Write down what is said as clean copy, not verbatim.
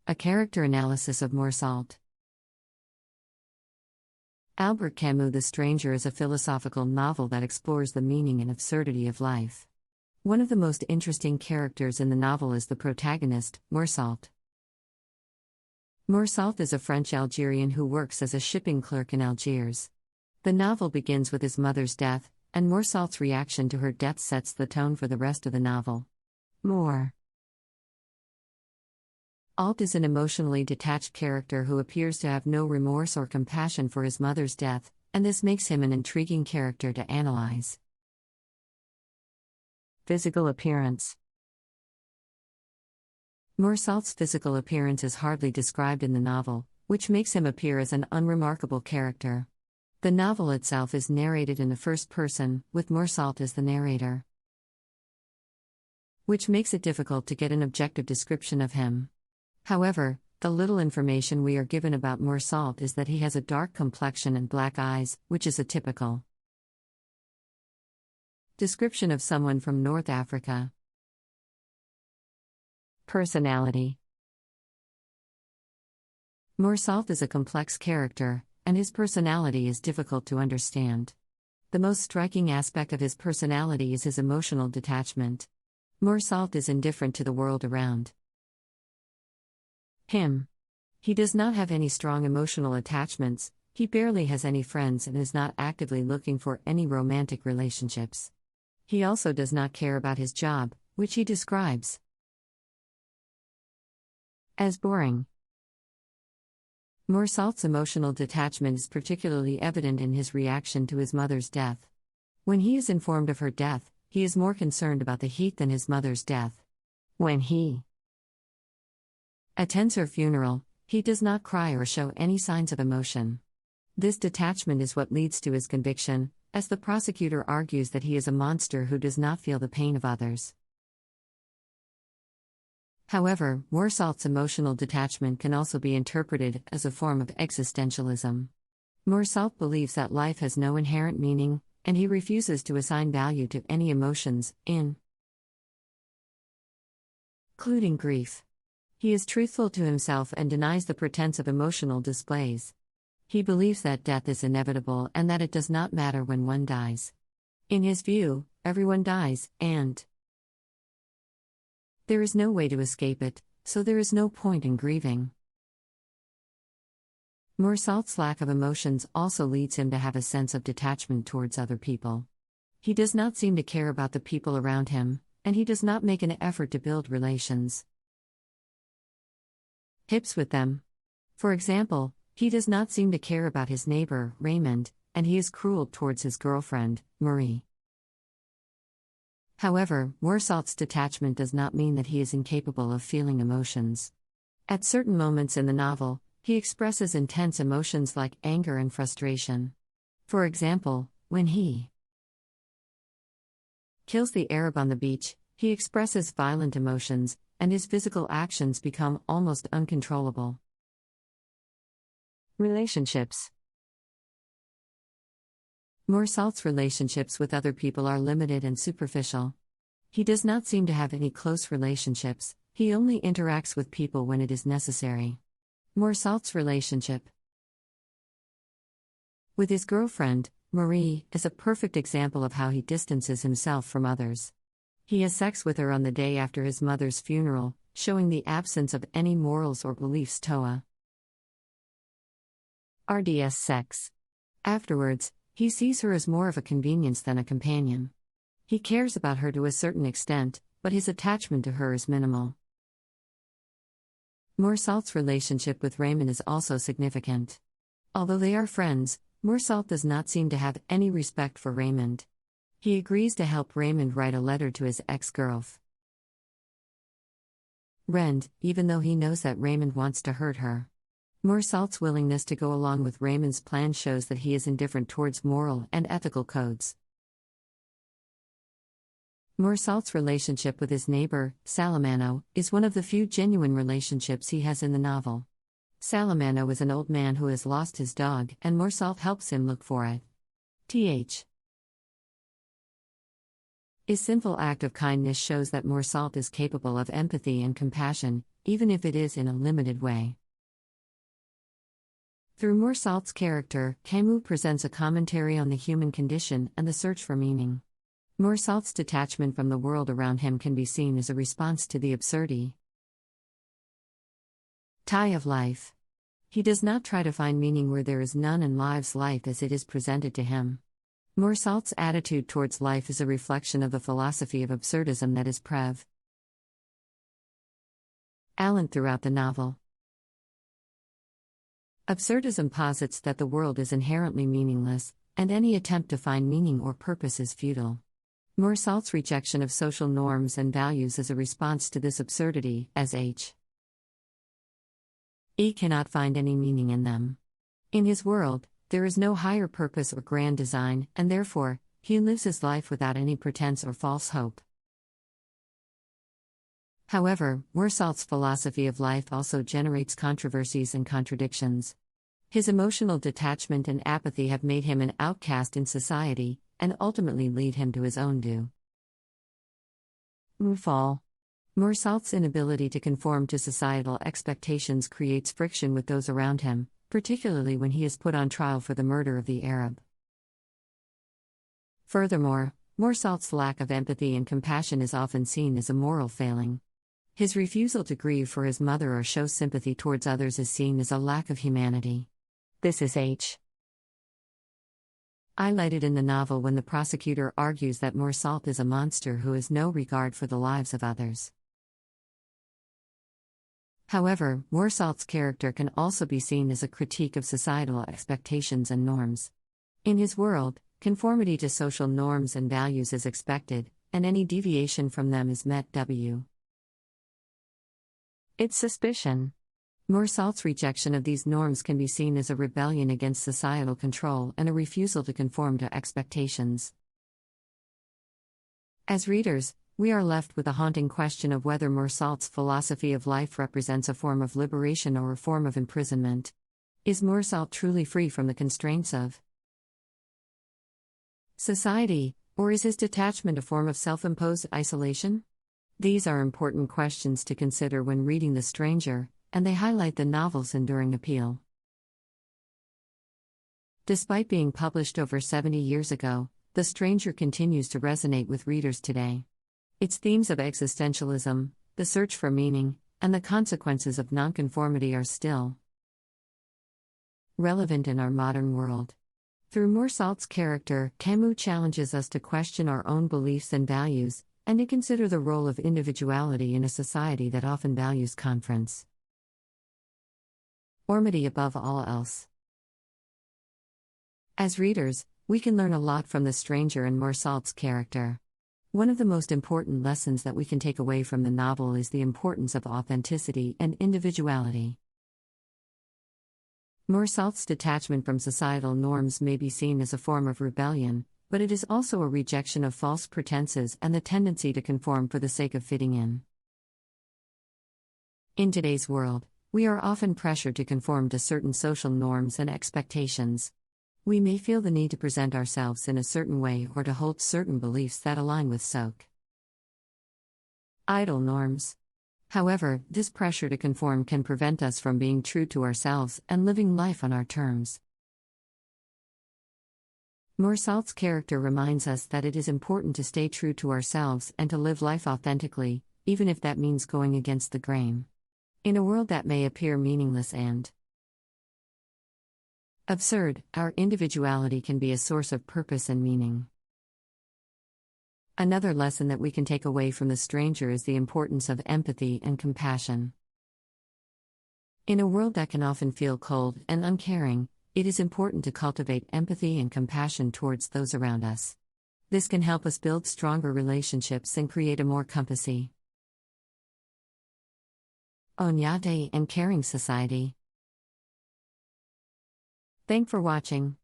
A character analysis of Meursault. Albert Camus' The Stranger is a philosophical novel that explores the meaning and absurdity of life. One of the most interesting characters in the novel is the protagonist, Meursault. Meursault is a French Algerian who works as a shipping clerk in Algiers. The novel begins with his mother's death, and Meursault's reaction to her death sets the tone for the rest of the novel. Alt is an emotionally detached character who appears to have no remorse or compassion for his mother's death, and this makes him an intriguing character to analyze. Physical appearance. Meursault's physical appearance is hardly described in the novel, which makes him appear as an unremarkable character. The novel itself is narrated in the first person, with Meursault as the narrator, which makes it difficult to get an objective description of him. However, the little information we are given about Meursault is that he has a dark complexion and black eyes, which is atypical. Description of someone from North Africa. Personality. Meursault is a complex character, and his personality is difficult to understand. The most striking aspect of his personality is his emotional detachment. Meursault is indifferent to the world around him. He does not have any strong emotional attachments, he barely has any friends and is not actively looking for any romantic relationships. He also does not care about his job, which he describes as boring. Meursault's emotional detachment is particularly evident in his reaction to his mother's death. When he is informed of her death, he is more concerned about the heat than his mother's death. When he attends her funeral, he does not cry or show any signs of emotion. This detachment is what leads to his conviction, as the prosecutor argues that he is a monster who does not feel the pain of others. However, Meursault's emotional detachment can also be interpreted as a form of existentialism. Meursault believes that life has no inherent meaning, and he refuses to assign value to any emotions, including grief. He is truthful to himself and denies the pretense of emotional displays. He believes that death is inevitable and that it does not matter when one dies. In his view, everyone dies, and there is no way to escape it, so there is no point in grieving. Meursault's lack of emotions also leads him to have a sense of detachment towards other people. He does not seem to care about the people around him, and he does not make an effort to build relations with them. For example, he does not seem to care about his neighbor, Raymond, and he is cruel towards his girlfriend, Marie. However, Meursault's detachment does not mean that he is incapable of feeling emotions. At certain moments in the novel, he expresses intense emotions like anger and frustration. For example, when he kills the Arab on the beach, he expresses violent emotions, and his physical actions become almost uncontrollable. Relationships. Meursault's relationships with other people are limited and superficial. He does not seem to have any close relationships, he only interacts with people when it is necessary. Meursault's relationship with his girlfriend, Marie, is a perfect example of how he distances himself from others. He has sex with her on the day after his mother's funeral, showing the absence of any morals or beliefs. RDS sex. Afterwards, he sees her as more of a convenience than a companion. He cares about her to a certain extent, but his attachment to her is minimal. Meursault's relationship with Raymond is also significant. Although they are friends, Meursault does not seem to have any respect for Raymond. He agrees to help Raymond write a letter to his ex-girlfriend, even though he knows that Raymond wants to hurt her. Meursault's willingness to go along with Raymond's plan shows that he is indifferent towards moral and ethical codes. Meursault's relationship with his neighbor, Salamano, is one of the few genuine relationships he has in the novel. Salamano is an old man who has lost his dog, and Meursault helps him look for it. His simple act of kindness shows that Meursault is capable of empathy and compassion, even if it is in a limited way. Through Meursault's character, Camus presents a commentary on the human condition and the search for meaning. Meursault's detachment from the world around him can be seen as a response to the absurdity of life. He does not try to find meaning where there is none and lives life as it is presented to him. Meursault's attitude towards life is a reflection of the philosophy of absurdism that is prevalent throughout the novel. Absurdism posits that the world is inherently meaningless, and any attempt to find meaning or purpose is futile. Meursault's rejection of social norms and values is a response to this absurdity, as he cannot find any meaning in them. In his world, there is no higher purpose or grand design, and therefore, he lives his life without any pretense or false hope. However, Meursault's philosophy of life also generates controversies and contradictions. His emotional detachment and apathy have made him an outcast in society, and ultimately lead him to his own fall. Meursault's inability to conform to societal expectations creates friction with those around him, particularly when he is put on trial for the murder of the Arab. Furthermore, Meursault's lack of empathy and compassion is often seen as a moral failing. His refusal to grieve for his mother or show sympathy towards others is seen as a lack of humanity. This is highlighted in the novel when the prosecutor argues that Meursault is a monster who has no regard for the lives of others. However, Meursault's character can also be seen as a critique of societal expectations and norms. In his world, conformity to social norms and values is expected, and any deviation from them is met with its suspicion. Meursault's rejection of these norms can be seen as a rebellion against societal control and a refusal to conform to expectations. As readers, we are left with a haunting question of whether Meursault's philosophy of life represents a form of liberation or a form of imprisonment. Is Meursault truly free from the constraints of society, or is his detachment a form of self-imposed isolation? These are important questions to consider when reading The Stranger, and they highlight the novel's enduring appeal. Despite being published over 70 years ago, The Stranger continues to resonate with readers today. Its themes of existentialism, the search for meaning, and the consequences of nonconformity are still relevant in our modern world. Through Meursault's character, Camus challenges us to question our own beliefs and values, and to consider the role of individuality in a society that often values conformity above all else. As readers, we can learn a lot from The Stranger and Meursault's character. One of the most important lessons that we can take away from the novel is the importance of authenticity and individuality. Meursault's detachment from societal norms may be seen as a form of rebellion, but it is also a rejection of false pretenses and the tendency to conform for the sake of fitting in. In today's world, we are often pressured to conform to certain social norms and expectations. We may feel the need to present ourselves in a certain way or to hold certain beliefs that align with societal norms. However, this pressure to conform can prevent us from being true to ourselves and living life on our terms. Meursault's character reminds us that it is important to stay true to ourselves and to live life authentically, even if that means going against the grain. In a world that may appear meaningless and absurd, our individuality can be a source of purpose and meaning. Another lesson that we can take away from The Stranger is the importance of empathy and compassion. In a world that can often feel cold and uncaring, it is important to cultivate empathy and compassion towards those around us. This can help us build stronger relationships and create a more compassionate and caring society. Thanks for watching.